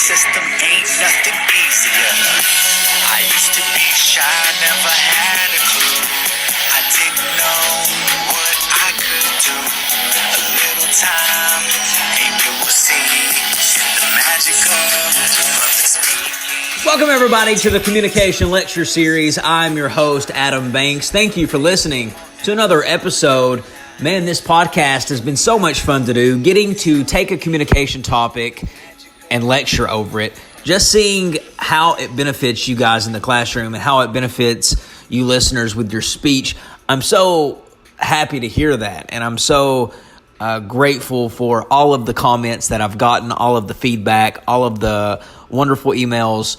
system ain't nothing easier. I used to be shy, never had a clue. I didn't know what I could do. A little time, and you will see the magic of public speaking. Welcome everybody to the Communication Lecture Series. I'm your host, Adam Banks. Thank you for listening to another episode. Man, this podcast has been so much fun to do, getting to take a communication topic and lecture over it, just seeing how it benefits you guys in the classroom and how it benefits you listeners with your speech. I'm so happy to hear that, and I'm so grateful for all of the comments that I've gotten, all of the feedback, all of the wonderful emails.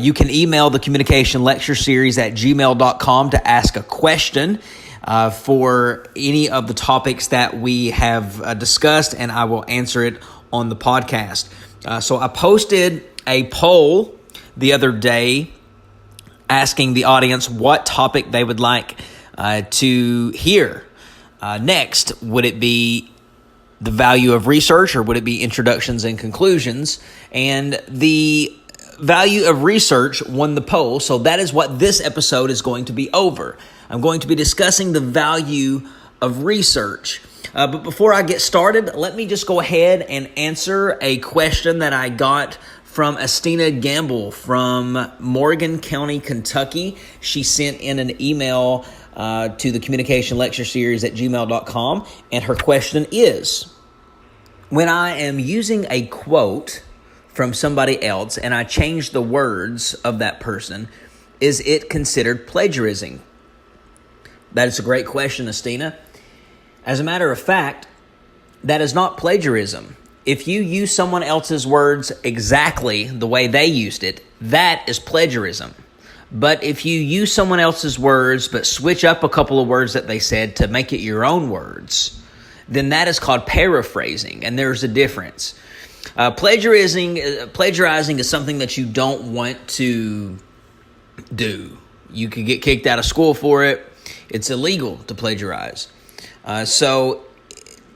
You can email the Communication Lecture Series at gmail.com to ask a question for any of the topics that we have discussed, and I will answer it on the podcast. So I posted a poll the other day asking the audience what topic they would like to hear next. Would it be the value of research, or would it be introductions and conclusions? And the value of research won the poll, so that is what this episode is going to be over. I'm going to be discussing the value of research. But before I get started, let me just go ahead and answer a question that I got from Estina Gamble from Morgan County, Kentucky. She sent in an email to the Communication Lecture Series at gmail.com, and her question is, when I am using a quote from somebody else and I change the words of that person, is it considered plagiarism? That is a great question, Estina. As a matter of fact, that is not plagiarism. If you use someone else's words exactly the way they used it, that is plagiarism. But if you use someone else's words but switch up a couple of words that they said to make it your own words, then that is called paraphrasing, and there's a difference. Plagiarizing is something that you don't want to do. You could get kicked out of school for it. It's illegal to plagiarize. So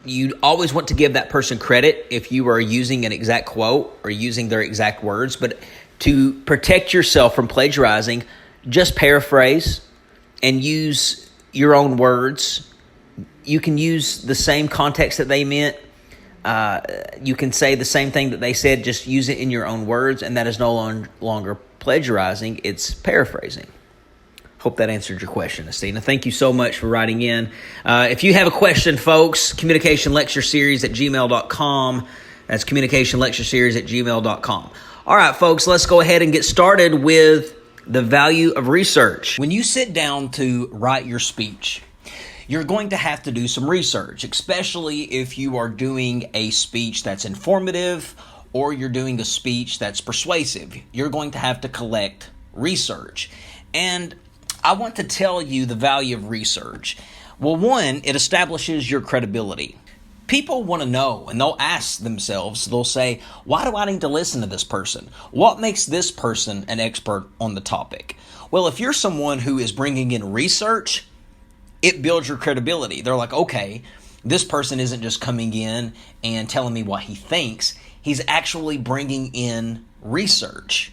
you always want to give that person credit if you are using an exact quote or using their exact words. But to protect yourself from plagiarizing, just paraphrase and use your own words. You can use the same context that they meant. You can say the same thing that they said, just use it in your own words, and that is no longer plagiarizing, it's paraphrasing. Hope that answered your question, Estina. Thank you so much for writing in. If you have a question, folks, Communication Lecture Series at gmail.com. That's Communication Lecture Series at gmail.com. All right, folks, let's go ahead and get started with the value of research. When you sit down to write your speech, you're going to have to do some research, especially if you are doing a speech that's informative or you're doing a speech that's persuasive. You're going to have to collect research. And I want to tell you the value of research. Well, one, it establishes your credibility. People want to know, and they'll ask themselves, they'll say, why do I need to listen to this person? What makes this person an expert on the topic? Well, if you're someone who is bringing in research, it builds your credibility. They're like, okay, this person isn't just coming in and telling me what he thinks. He's actually bringing in research,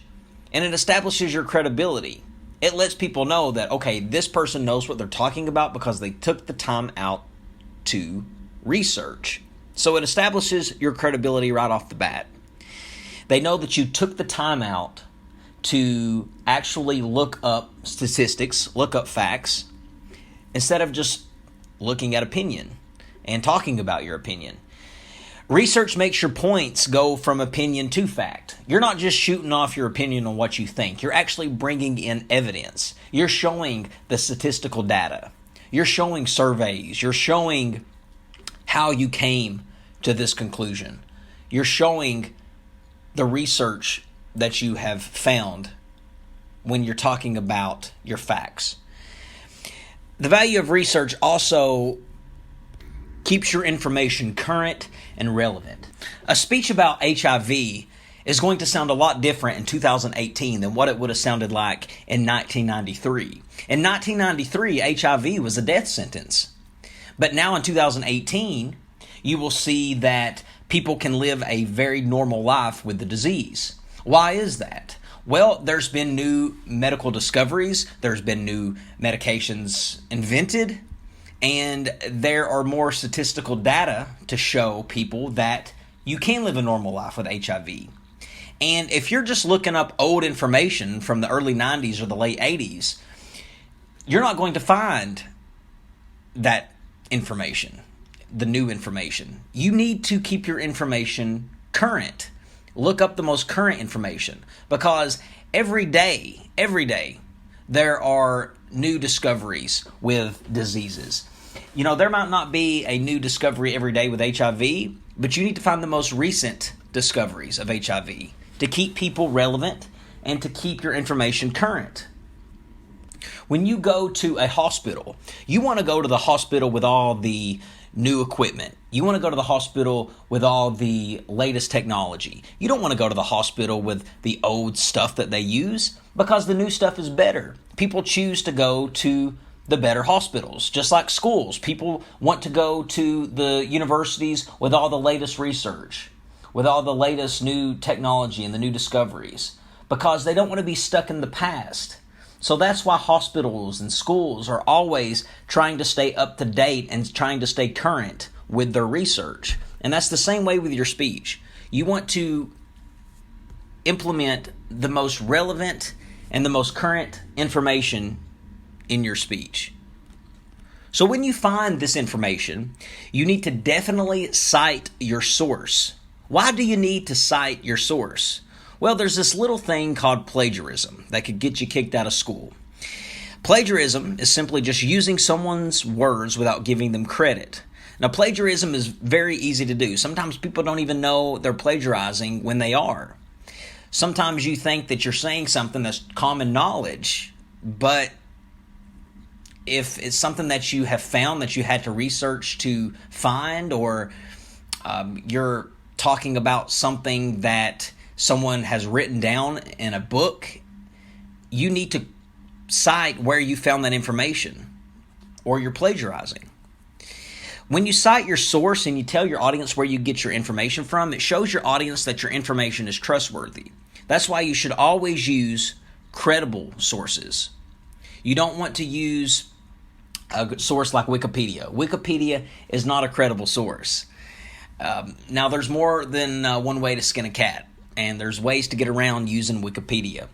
and it establishes your credibility. It lets people know that, okay, this person knows what they're talking about because they took the time out to research. So it establishes your credibility right off the bat. They know that you took the time out to actually look up statistics, look up facts, instead of just looking at opinion and talking about your opinion. Research makes your points go from opinion to fact. You're not just shooting off your opinion on what you think. You're actually bringing in evidence. You're showing the statistical data. You're showing surveys. You're showing how you came to this conclusion. You're showing the research that you have found when you're talking about your facts. The value of research also keeps your information current and relevant. A speech about HIV is going to sound a lot different in 2018 than what it would have sounded like in 1993. In 1993, HIV was a death sentence. But now in 2018, you will see that people can live a very normal life with the disease. Why is that? Well, there's been new medical discoveries, there's been new medications invented, and there are more statistical data to show people that you can live a normal life with HIV. And if you're just looking up old information from the early 90s or the late 80s, you're not going to find that information, the new information. You need to keep your information current. Look up the most current information, because every day, there are new discoveries with diseases. You know, there might not be a new discovery every day with HIV, but you need to find the most recent discoveries of HIV to keep people relevant and to keep your information current. When you go to a hospital, you want to go to the hospital with all the new equipment. You want to go to the hospital with all the latest technology. You don't want to go to the hospital with the old stuff that they use, because the new stuff is better. People choose to go to the better hospitals, just like schools. People want to go to the universities with all the latest research, with all the latest new technology and the new discoveries, because they don't want to be stuck in the past. So that's why hospitals and schools are always trying to stay up to date and trying to stay current with their research. And that's the same way with your speech. You want to implement the most relevant and the most current information in your speech. So when you find this information, you need to definitely cite your source. Why do you need to cite your source? Well, there's this little thing called plagiarism that could get you kicked out of school. Plagiarism is simply just using someone's words without giving them credit. Now, plagiarism is very easy to do. Sometimes people don't even know they're plagiarizing when they are. Sometimes you think that you're saying something that's common knowledge, but if it's something that you have found that you had to research to find, or you're talking about something that someone has written down in a book, you need to cite where you found that information, or you're plagiarizing. When you cite your source and you tell your audience where you get your information from, it shows your audience that your information is trustworthy. That's why you should always use credible sources. You don't want to use a source like Wikipedia. Wikipedia is not a credible source. Now, there's more than one way to skin a cat, and there's ways to get around using Wikipedia.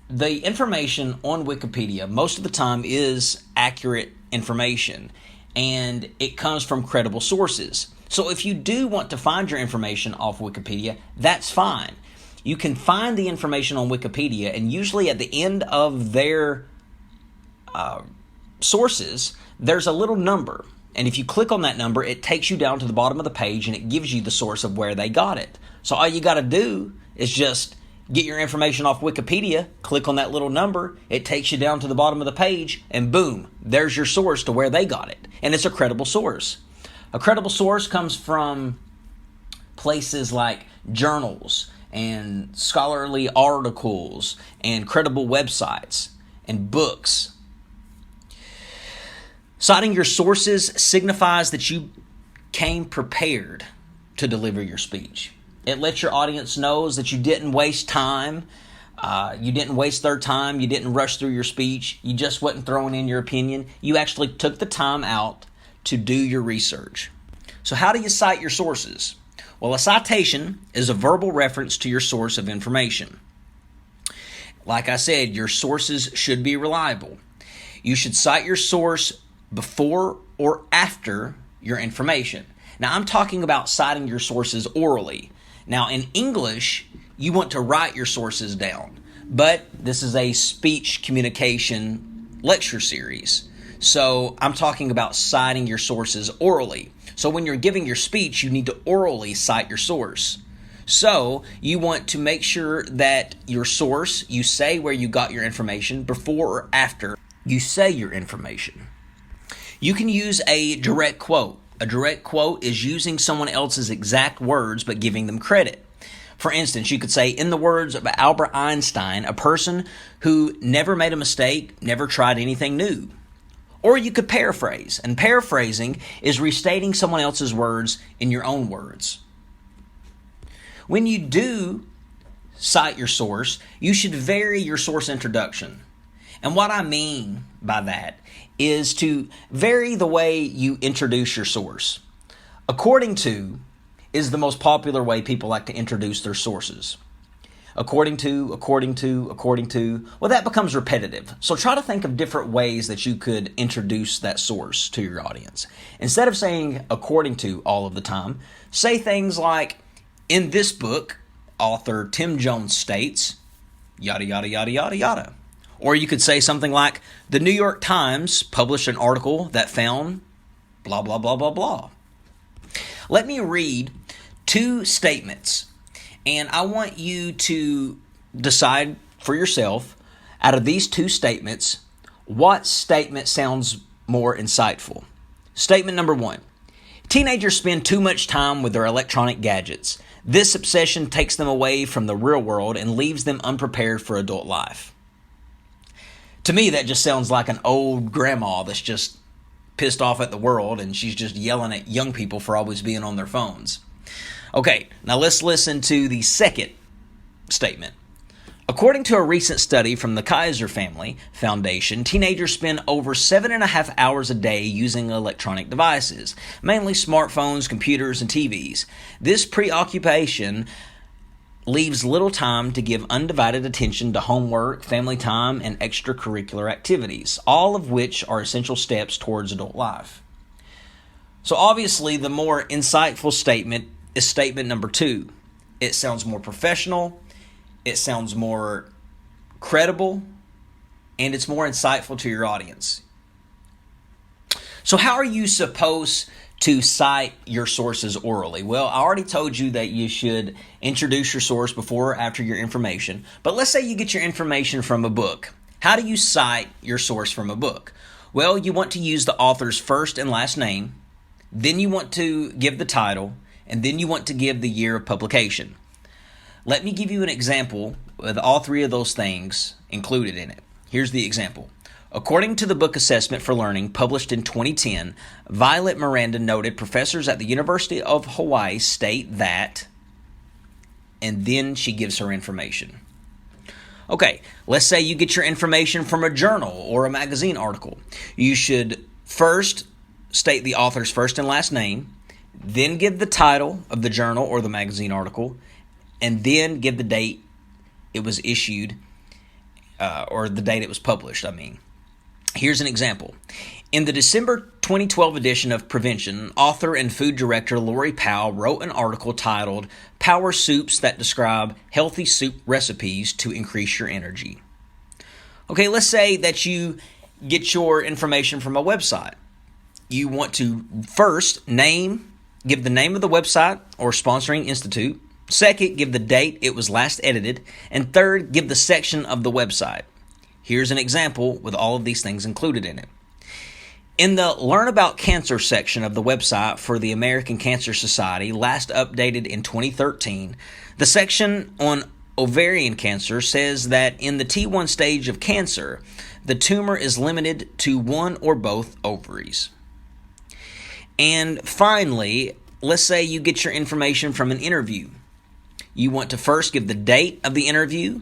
The information on Wikipedia most of the time is accurate information, and it comes from credible sources. So if you do want to find your information off Wikipedia, that's fine. You can find the information on Wikipedia, and usually at the end of their sources, there's a little number. And if you click on that number, it takes you down to the bottom of the page, and it gives you the source of where they got it. So all you got to do is just get your information off Wikipedia, click on that little number, it takes you down to the bottom of the page, and boom, there's your source to where they got it. And it's a credible source. A credible source comes from places like journals and scholarly articles and credible websites and books. Citing your sources signifies that you came prepared to deliver your speech. It lets your audience know that you didn't waste time, you didn't waste their time, you didn't rush through your speech, you just wasn't throwing in your opinion. You actually took the time out to do your research. So how do you cite your sources? Well, a citation is a verbal reference to your source of information. Like I said, your sources should be reliable. You should cite your source before or after your information. Now, I'm talking about citing your sources orally. Now, in English, you want to write your sources down, but this is a speech communication lecture series. So I'm talking about citing your sources orally. So when you're giving your speech, you need to orally cite your source. So you want to make sure that your source, you say where you got your information before or after you say your information. You can use a direct quote. A direct quote is using someone else's exact words but giving them credit. For instance, you could say, in the words of Albert Einstein, a person who never made a mistake, never tried anything new. Or you could paraphrase, and paraphrasing is restating someone else's words in your own words. When you do cite your source, you should vary your source introduction. And what I mean by that is to vary the way you introduce your source. According to is the most popular way people like to introduce their sources. According to, well, that becomes repetitive. So try to think of different ways that you could introduce that source to your audience. Instead of saying according to all of the time, say things like, in this book, author Tim Jones states, yada, yada, yada, yada, yada. Or you could say something like, the New York Times published an article that found blah, blah, blah, blah, blah. Let me read two statements, and I want you to decide for yourself, out of these two statements, what statement sounds more insightful. Statement number one, teenagers spend too much time with their electronic gadgets. This obsession takes them away from the real world and leaves them unprepared for adult life. To me, that just sounds like an old grandma that's just pissed off at the world and she's just yelling at young people for always being on their phones. Okay, now let's listen to the second statement. According to a recent study from the Kaiser Family Foundation, teenagers spend over 7.5 hours a day using electronic devices, mainly smartphones, computers, and TVs. This preoccupation leaves little time to give undivided attention to homework, family time, and extracurricular activities, all of which are essential steps towards adult life. So obviously, the more insightful statement is statement number two. It sounds more professional, it sounds more credible, and it's more insightful to your audience. So how are you supposed to cite your sources orally? Well, I already told you that you should introduce your source before or after your information. But let's say you get your information from a book. How do you cite your source from a book? Well, you want to use the author's first and last name, then you want to give the title, and then you want to give the year of publication. Let me give you an example with all three of those things included in it. Here's the example. According to the book Assessment for Learning, published in 2010, Violet Miranda noted professors at the University of Hawaii state that, and then she gives her information. Okay, let's say you get your information from a journal or a magazine article. You should first state the author's first and last name, then give the title of the journal or the magazine article, and then give the date it was issued, or the date it was published, Here's an example. In the December 2012 edition of Prevention, author and food director Lori Powell wrote an article titled Power Soups That Describe Healthy Soup Recipes to Increase Your Energy. Okay, let's say that you get your information from a website. You want to first give the name of the website or sponsoring institute. Second, give the date it was last edited. And third, give the section of the website. Here's an example with all of these things included in it. In the Learn About Cancer section of the website for the American Cancer Society, last updated in 2013, the section on ovarian cancer says that in the T1 stage of cancer, the tumor is limited to one or both ovaries. And finally, let's say you get your information from an interview. You want to first give the date of the interview.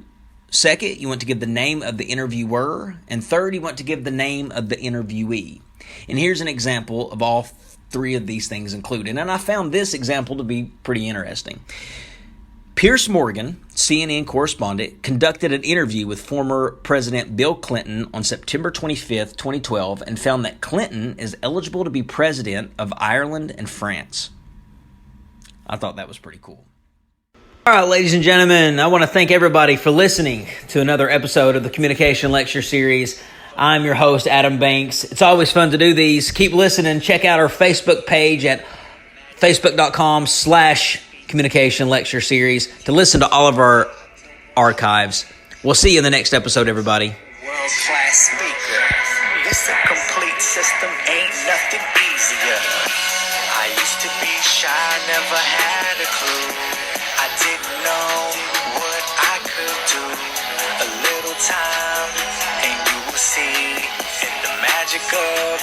Second, you want to give the name of the interviewer. And third, you want to give the name of the interviewee. And here's an example of all three of these things included. And I found this example to be pretty interesting. Piers Morgan, CNN correspondent, conducted an interview with former President Bill Clinton on September 25th, 2012, and found that Clinton is eligible to be president of Ireland and France. I thought that was pretty cool. All right, ladies and gentlemen, I want to thank everybody for listening to another episode of the Communication Lecture Series. I'm your host, Adam Banks. It's always fun to do these. Keep listening. Check out our Facebook page at facebook.com/Communication Lecture Series to listen to all of our archives. We'll see you in the next episode, everybody. World-class speaker. This a complete system, ain't nothing easier. I used to be shy, never had a clue. I didn't know what I could do. A little time, and you will see in the magic of